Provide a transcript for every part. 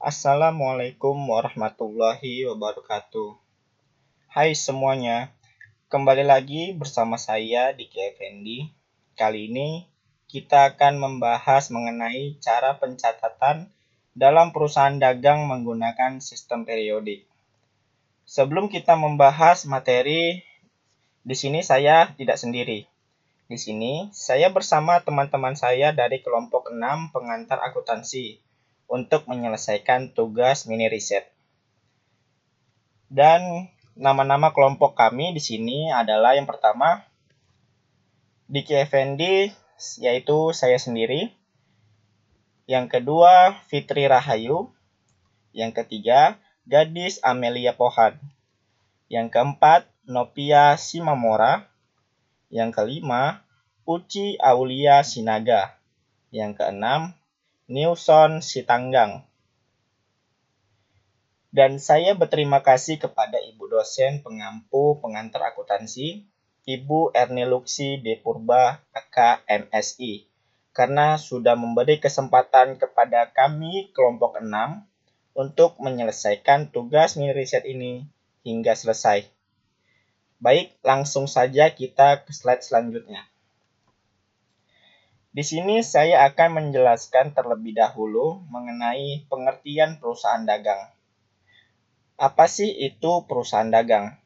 Assalamualaikum warahmatullahi wabarakatuh. Hai semuanya, kembali lagi bersama saya Diki Effendi. Kali ini kita akan membahas mengenai cara pencatatan dalam perusahaan dagang menggunakan sistem periodik. Sebelum kita membahas materi, di sini saya tidak sendiri. Di sini saya bersama teman-teman saya dari kelompok 6 pengantar akuntansi untuk menyelesaikan tugas mini riset. Dan nama-nama kelompok kami di sini adalah yang pertama Diki Effendi, yaitu saya sendiri. Yang kedua Fitri Rahayu. Yang ketiga Gadis Amelia Pohan. Yang keempat Novia Simamora. Yang kelima Uci Aulia Sinaga. Yang keenam Newson Sitanggang. Dan saya berterima kasih kepada Ibu dosen pengampu pengantar akuntansi, Ibu Erni Luksi Depurba, Kakak MSI, karena sudah memberi kesempatan kepada kami kelompok 6 untuk menyelesaikan tugas mini riset ini hingga selesai. Baik, langsung saja kita ke slide selanjutnya. Di sini saya akan menjelaskan terlebih dahulu mengenai pengertian perusahaan dagang. Apa sih itu perusahaan dagang?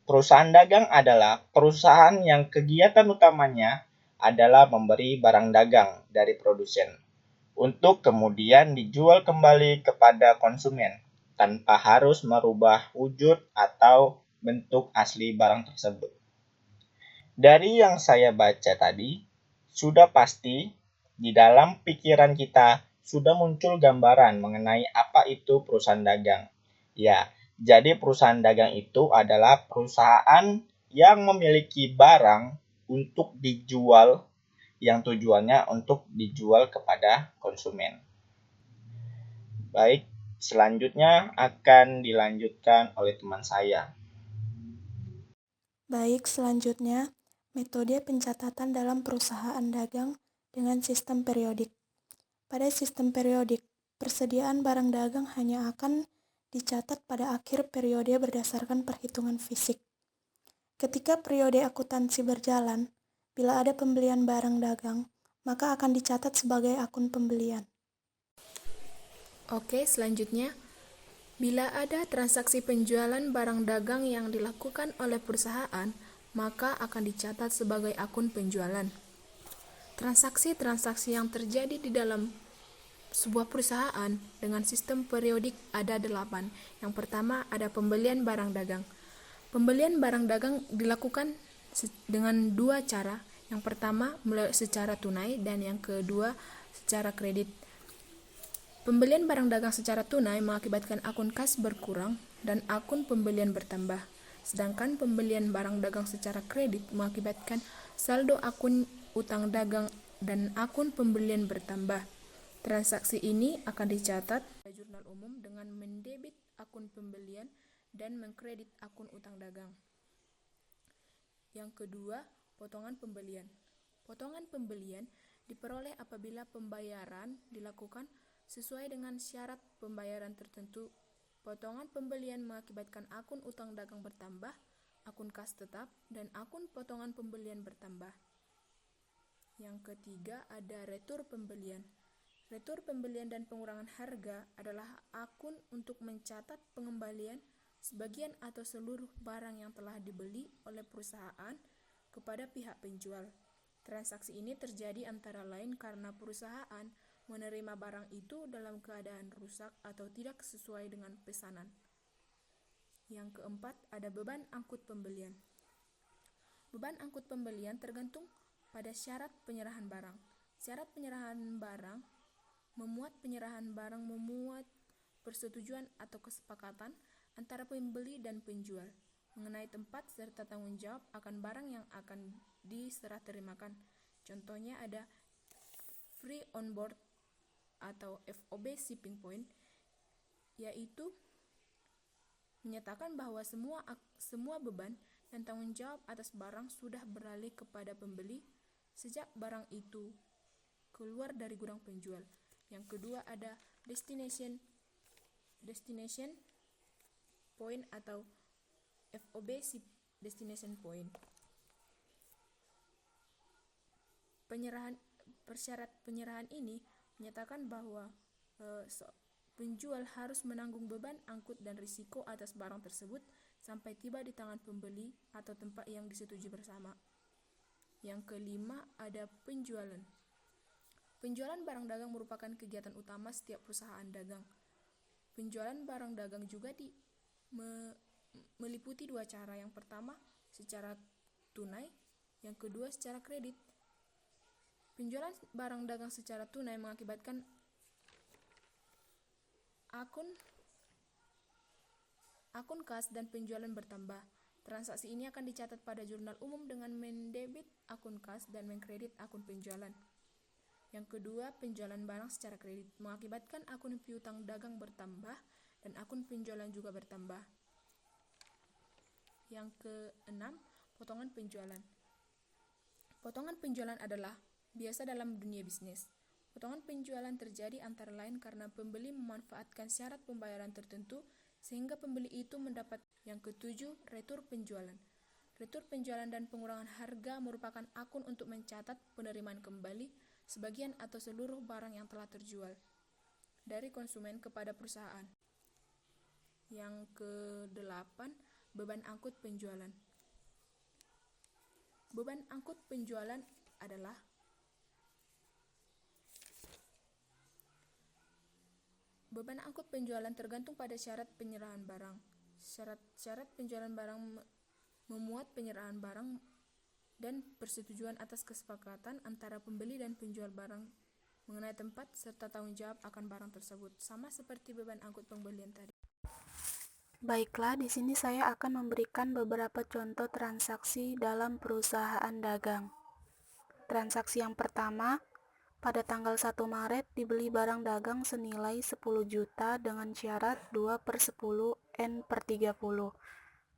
Perusahaan dagang adalah perusahaan yang kegiatan utamanya adalah memberi barang dagang dari produsen untuk kemudian dijual kembali kepada konsumen tanpa harus merubah wujud atau bentuk asli barang tersebut. Dari yang saya baca tadi, sudah pasti di dalam pikiran kita sudah muncul gambaran mengenai apa itu perusahaan dagang. Ya, jadi perusahaan dagang itu adalah perusahaan yang memiliki barang untuk dijual, yang tujuannya untuk dijual kepada konsumen. Baik, selanjutnya akan dilanjutkan oleh teman saya. Baik, selanjutnya metode pencatatan dalam perusahaan dagang dengan sistem periodik. Pada sistem periodik, persediaan barang dagang hanya akan dicatat pada akhir periode berdasarkan perhitungan fisik. Ketika periode akuntansi berjalan, bila ada pembelian barang dagang, maka akan dicatat sebagai akun pembelian. Oke, selanjutnya, bila ada transaksi penjualan barang dagang yang dilakukan oleh perusahaan, maka akan dicatat sebagai akun penjualan. Transaksi-transaksi yang terjadi di dalam sebuah perusahaan dengan sistem periodik ada 8. Yang pertama ada pembelian barang dagang. Pembelian barang dagang dilakukan dengan 2 cara. Yang pertama secara tunai dan yang kedua secara kredit. Pembelian barang dagang secara tunai mengakibatkan akun kas berkurang dan akun pembelian bertambah. Sedangkan pembelian barang dagang secara kredit mengakibatkan saldo akun utang dagang dan akun pembelian bertambah. Transaksi ini akan dicatat pada jurnal umum dengan mendebit akun pembelian dan mengkredit akun utang dagang. Yang kedua, potongan pembelian. Potongan pembelian diperoleh apabila pembayaran dilakukan sesuai dengan syarat pembayaran tertentu. Potongan pembelian mengakibatkan akun utang dagang bertambah, akun kas tetap, dan akun potongan pembelian bertambah. Yang ketiga ada retur pembelian. Retur pembelian dan pengurangan harga adalah akun untuk mencatat pengembalian sebagian atau seluruh barang yang telah dibeli oleh perusahaan kepada pihak penjual. Transaksi ini terjadi antara lain karena perusahaan menerima barang itu dalam keadaan rusak atau tidak sesuai dengan pesanan. Yang keempat, ada beban angkut pembelian. Beban angkut pembelian tergantung pada syarat penyerahan barang. Syarat penyerahan barang memuat persetujuan atau kesepakatan antara pembeli dan penjual mengenai tempat serta tanggung jawab akan barang yang akan diserah terimakan. Contohnya ada free on board atau FOB shipping point, yaitu menyatakan bahwa semua beban dan tanggung jawab atas barang sudah beralih kepada pembeli sejak barang itu keluar dari gudang penjual. Yang kedua ada destination destination point atau FOB si destination point. Persyarat penyerahan ini menyatakan bahwa penjual harus menanggung beban angkut dan risiko atas barang tersebut sampai tiba di tangan pembeli atau tempat yang disetujui bersama. Yang kelima, ada penjualan. Penjualan barang dagang merupakan kegiatan utama setiap perusahaan dagang. Penjualan barang dagang juga meliputi dua cara. Yang pertama, secara tunai. Yang kedua, secara kredit. Penjualan barang dagang secara tunai mengakibatkan akun kas dan penjualan bertambah. Transaksi ini akan dicatat pada jurnal umum dengan mendebit akun kas dan mengkredit akun penjualan. Yang kedua, penjualan barang secara kredit mengakibatkan akun piutang dagang bertambah dan akun penjualan juga bertambah. Yang keenam, potongan penjualan. Potongan penjualan adalah biasa dalam dunia bisnis. Potongan penjualan terjadi antara lain karena pembeli memanfaatkan syarat pembayaran tertentu sehingga pembeli itu mendapat. Yang ketujuh, retur penjualan. Retur penjualan dan pengurangan harga merupakan akun untuk mencatat penerimaan kembali sebagian atau seluruh barang yang telah terjual dari konsumen kepada perusahaan. Yang kedelapan, beban angkut penjualan. Beban angkut penjualan adalah beban angkut penjualan tergantung pada syarat penyerahan barang. Syarat penjualan barang memuat penyerahan barang dan persetujuan atas kesepakatan antara pembeli dan penjual barang mengenai tempat serta tanggung jawab akan barang tersebut, sama seperti beban angkut pembelian tadi. Baiklah, di sini saya akan memberikan beberapa contoh transaksi dalam perusahaan dagang. Transaksi yang pertama, pada tanggal 1 Maret dibeli barang dagang senilai 10 juta dengan syarat 2/10 N/30.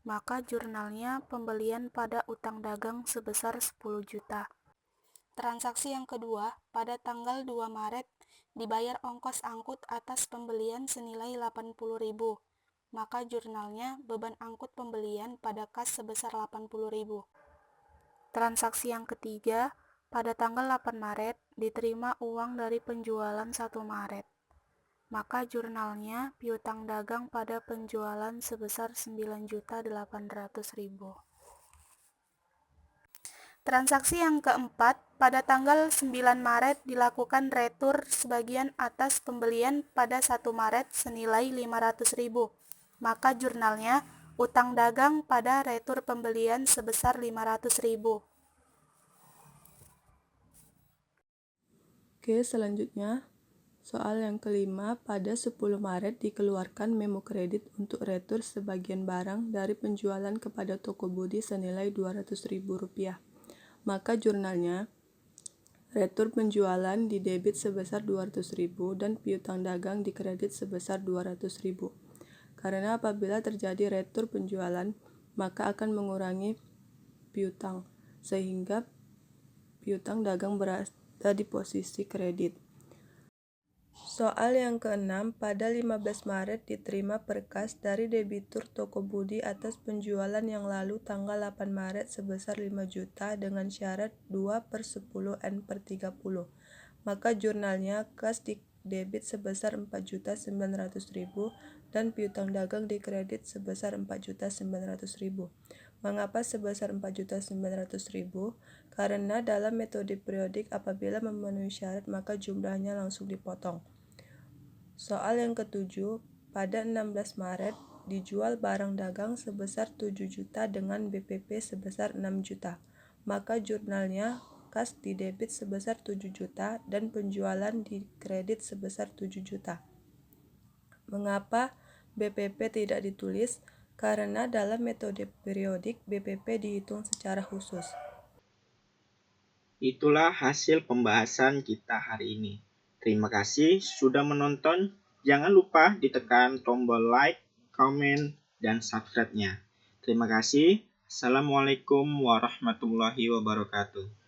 Maka jurnalnya pembelian pada utang dagang sebesar 10 juta. Transaksi yang kedua, pada tanggal 2 Maret dibayar ongkos angkut atas pembelian senilai 80.000. Maka jurnalnya beban angkut pembelian pada kas sebesar 80.000. Transaksi yang ketiga, pada tanggal 8 Maret diterima uang dari penjualan 1 Maret. Maka jurnalnya piutang dagang pada penjualan sebesar 9.800.000. Transaksi yang keempat, pada tanggal 9 Maret dilakukan retur sebagian atas pembelian pada 1 Maret senilai 500.000. Maka jurnalnya utang dagang pada retur pembelian sebesar 500.000. Oke, selanjutnya soal yang kelima, pada 10 Maret dikeluarkan memo kredit untuk retur sebagian barang dari penjualan kepada toko Budi senilai Rp200.000. Maka jurnalnya retur penjualan didebit sebesar 200.000 dan piutang dagang dikredit sebesar 200.000. Karena apabila terjadi retur penjualan, maka akan mengurangi piutang, sehingga piutang dagang berada di posisi kredit. Soal yang keenam, pada 15 Maret diterima perkas dari debitur toko Budi atas penjualan yang lalu tanggal 8 Maret sebesar 5 juta dengan syarat 2/10 N/30. Maka jurnalnya kas didebit sebesar 4.900.000 dan piutang dagang dikredit sebesar 4.900.000. Mengapa sebesar 4.900.000? Karena dalam metode periodik apabila memenuhi syarat maka jumlahnya langsung dipotong. Soal yang ketujuh, pada 16 Maret dijual barang dagang sebesar 7 juta dengan BPP sebesar 6 juta. Maka jurnalnya kas didebit sebesar 7 juta dan penjualan dikredit sebesar 7 juta. Mengapa BPP tidak ditulis? Karena dalam metode periodik BPP dihitung secara khusus. Itulah hasil pembahasan kita hari ini. Terima kasih sudah menonton. Jangan lupa ditekan tombol like, comment, dan subscribe-nya. Terima kasih. Assalamualaikum warahmatullahi wabarakatuh.